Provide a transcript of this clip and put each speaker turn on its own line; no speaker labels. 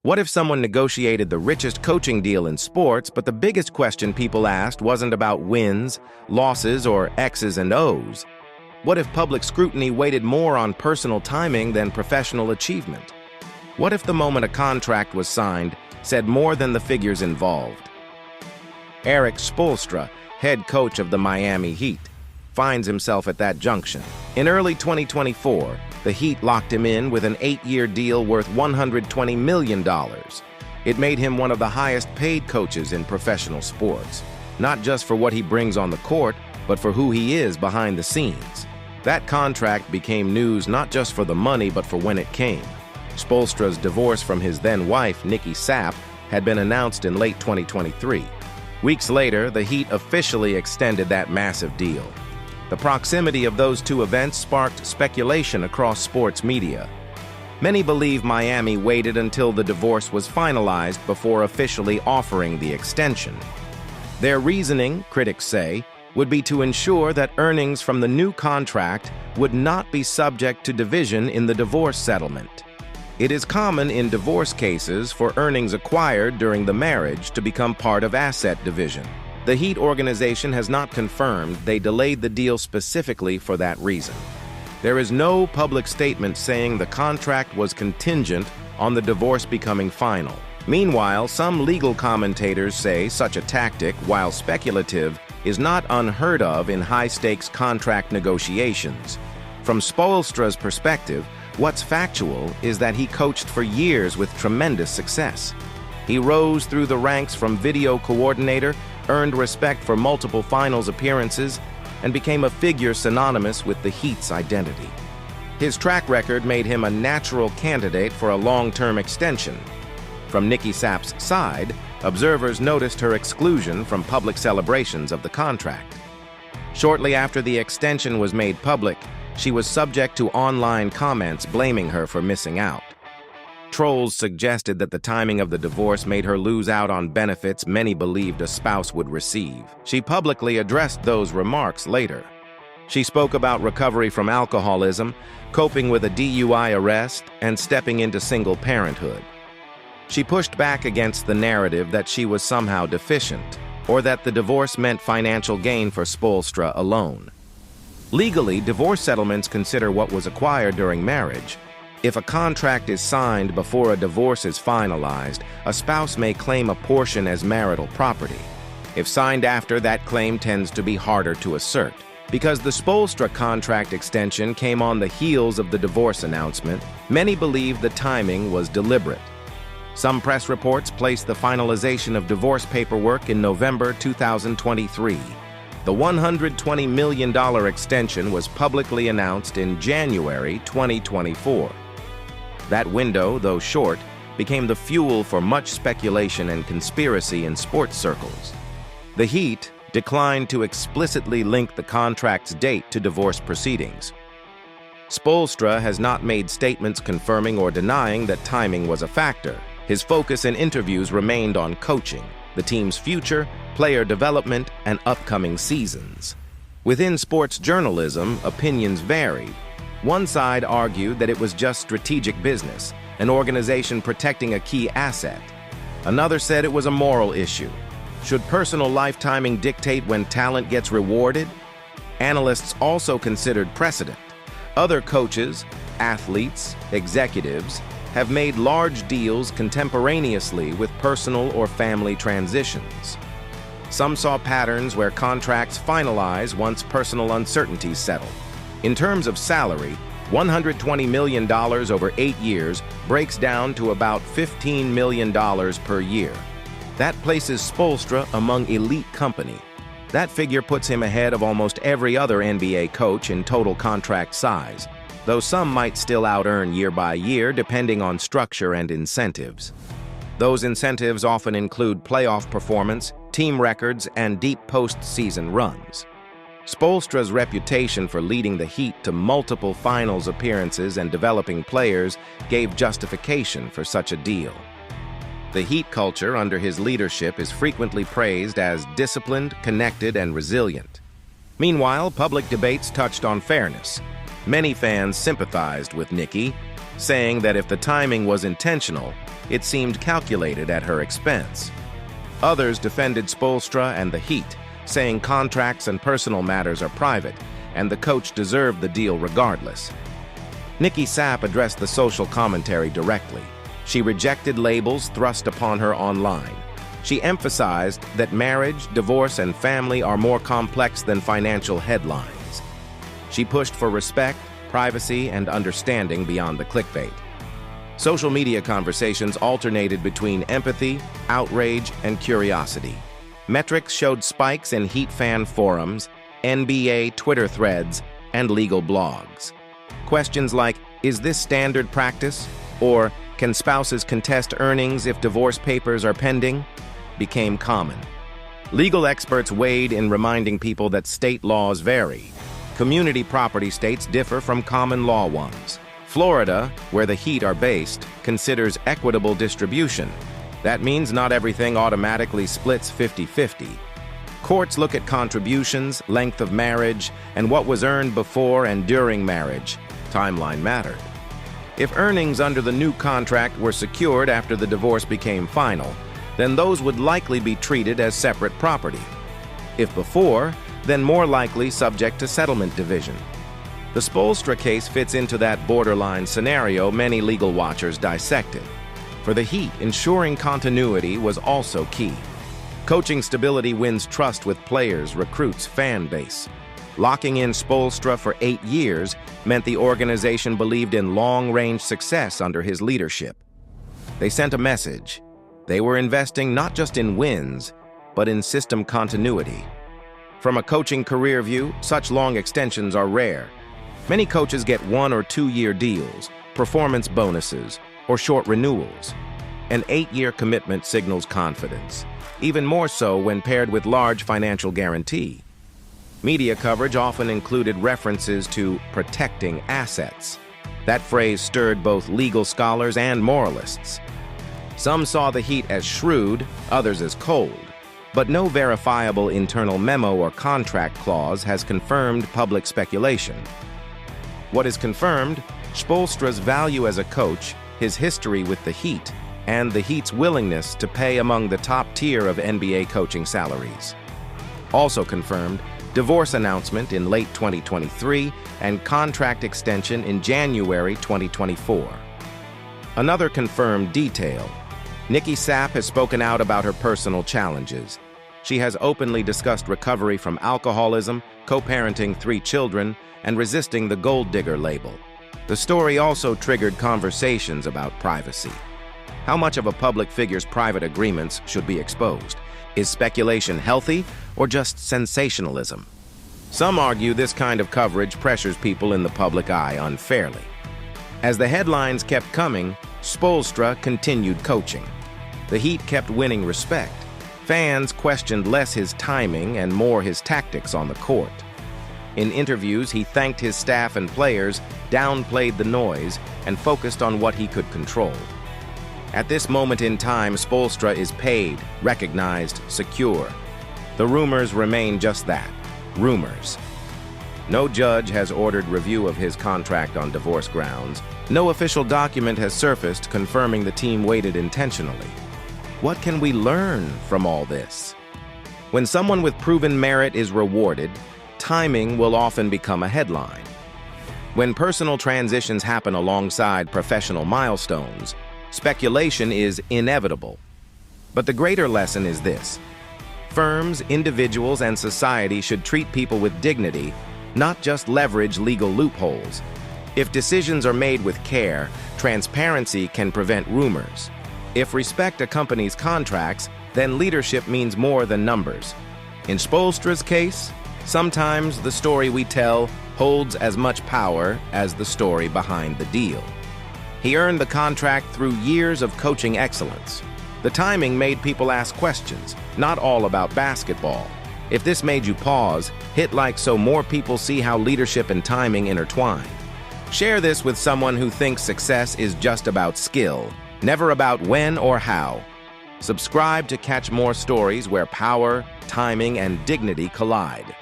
What if someone negotiated the richest coaching deal in sports, but the biggest question people asked wasn't about wins, losses, or X's and O's? What if public scrutiny weighted more on personal timing than professional achievement? What if the moment a contract was signed said more than the figures involved? Erik Spoelstra, head coach of the Miami Heat, finds himself at that junction. In early 2024, the Heat locked him in with an 8-year deal worth $120 million. It made him one of the highest-paid coaches in professional sports, not just for what he brings on the court, but for who he is behind the scenes. That contract became news not just for the money, but for when it came. Spoelstra's divorce from his then-wife, Nikki Sapp, had been announced in late 2023. Weeks later, the Heat officially extended that massive deal. The proximity of those two events sparked speculation across sports media. Many believe Miami waited until the divorce was finalized before officially offering the extension. Their reasoning, critics say, would be to ensure that earnings from the new contract would not be subject to division in the divorce settlement. It is common in divorce cases for earnings acquired during the marriage to become part of asset division. The Heat organization has not confirmed they delayed the deal specifically for that reason. There is no public statement saying the contract was contingent on the divorce becoming final. Meanwhile, some legal commentators say such a tactic, while speculative, is not unheard of in high-stakes contract negotiations. From Spoelstra's perspective, what's factual is that he coached for years with tremendous success. He rose through the ranks from video coordinator, earned respect for multiple finals appearances, and became a figure synonymous with the Heat's identity. His track record made him a natural candidate for a long-term extension. From Nikki Sapp's side, observers noticed her exclusion from public celebrations of the contract. Shortly after the extension was made public, she was subject to online comments blaming her for missing out. Trolls suggested that the timing of the divorce made her lose out on benefits many believed a spouse would receive. She publicly addressed those remarks later. She spoke about recovery from alcoholism, coping with a DUI arrest, and stepping into single parenthood. She pushed back against the narrative that she was somehow deficient, or that the divorce meant financial gain for Spoelstra alone. Legally, divorce settlements consider what was acquired during marriage. If a contract is signed before a divorce is finalized, a spouse may claim a portion as marital property. If signed after, that claim tends to be harder to assert. Because the Spoelstra contract extension came on the heels of the divorce announcement, many believe the timing was deliberate. Some press reports placed the finalization of divorce paperwork in November 2023. The $120 million extension was publicly announced in January 2024. That window, though short, became the fuel for much speculation and conspiracy in sports circles. The Heat declined to explicitly link the contract's date to divorce proceedings. Spoelstra has not made statements confirming or denying that timing was a factor. His focus in interviews remained on coaching, the team's future, player development, and upcoming seasons. Within sports journalism, opinions varied. One side argued that it was just strategic business, an organization protecting a key asset. Another said it was a moral issue. Should personal life timing dictate when talent gets rewarded? Analysts also considered precedent. Other coaches, athletes, executives have made large deals contemporaneously with personal or family transitions. Some saw patterns where contracts finalize once personal uncertainties settle. In terms of salary, $120 million over 8 years breaks down to about $15 million per year. That places Spoelstra among elite company. That figure puts him ahead of almost every other NBA coach in total contract size, though some might still out-earn year by year depending on structure and incentives. Those incentives often include playoff performance, team records, and deep postseason runs. Spoelstra's reputation for leading the Heat to multiple finals appearances and developing players gave justification for such a deal. The Heat culture under his leadership is frequently praised as disciplined, connected, and resilient. Meanwhile, public debates touched on fairness. Many fans sympathized with Nikki, saying that if the timing was intentional, it seemed calculated at her expense. Others defended Spoelstra and the Heat, saying contracts and personal matters are private, and the coach deserved the deal regardless. Nikki Sapp addressed the social commentary directly. She rejected labels thrust upon her online. She emphasized that marriage, divorce, and family are more complex than financial headlines. She pushed for respect, privacy, and understanding beyond the clickbait. Social media conversations alternated between empathy, outrage, and curiosity. Metrics showed spikes in Heat fan forums, NBA Twitter threads, and legal blogs. Questions like, "Is this standard practice?" or "Can spouses contest earnings if divorce papers are pending?" became common. Legal experts weighed in reminding people that state laws vary. Community property states differ from common law ones. Florida, where the Heat are based, considers equitable distribution. That means not everything automatically splits 50-50. Courts look at contributions, length of marriage, and what was earned before and during marriage. Timeline mattered. If earnings under the new contract were secured after the divorce became final, then those would likely be treated as separate property. If before, then more likely subject to settlement division. The Spoelstra case fits into that borderline scenario many legal watchers dissected. For the Heat, ensuring continuity was also key. Coaching stability wins trust with players, recruits, fan base. Locking in Spoelstra for 8 years meant the organization believed in long-range success under his leadership. They sent a message. They were investing not just in wins, but in system continuity. From a coaching career view, such long extensions are rare. Many coaches get 1- or 2-year deals, performance bonuses, or short renewals. An 8-year commitment signals confidence, even more so when paired with large financial guarantee. Media coverage often included references to protecting assets. That phrase stirred both legal scholars and moralists. Some saw the Heat as shrewd, others as cold, but no verifiable internal memo or contract clause has confirmed public speculation. What is confirmed? Spoelstra's value as a coach, his history with the Heat, and the Heat's willingness to pay among the top tier of NBA coaching salaries. Also confirmed, divorce announcement in late 2023 and contract extension in January 2024. Another confirmed detail. Nikki Sapp has spoken out about her personal challenges. She has openly discussed recovery from alcoholism, co-parenting 3 children, and resisting the gold digger label. The story also triggered conversations about privacy. How much of a public figure's private agreements should be exposed? Is speculation healthy or just sensationalism? Some argue this kind of coverage pressures people in the public eye unfairly. As the headlines kept coming, Spoelstra continued coaching. The Heat kept winning respect. Fans questioned less his timing and more his tactics on the court. In interviews, he thanked his staff and players, downplayed the noise, and focused on what he could control. At this moment in time, Spoelstra is paid, recognized, secure. The rumors remain just that, rumors. No judge has ordered review of his contract on divorce grounds. No official document has surfaced confirming the team waited intentionally. What can we learn from all this? When someone with proven merit is rewarded, timing will often become a headline. When personal transitions happen alongside professional milestones, speculation is inevitable. But the greater lesson is this. Firms, individuals, and society should treat people with dignity, not just leverage legal loopholes. If decisions are made with care, transparency can prevent rumors. If respect accompanies contracts, then leadership means more than numbers. In Spoelstra's case, sometimes the story we tell holds as much power as the story behind the deal. He earned the contract through years of coaching excellence. The timing made people ask questions, not all about basketball. If this made you pause, hit like so more people see how leadership and timing intertwine. Share this with someone who thinks success is just about skill, never about when or how. Subscribe to catch more stories where power, timing, and dignity collide.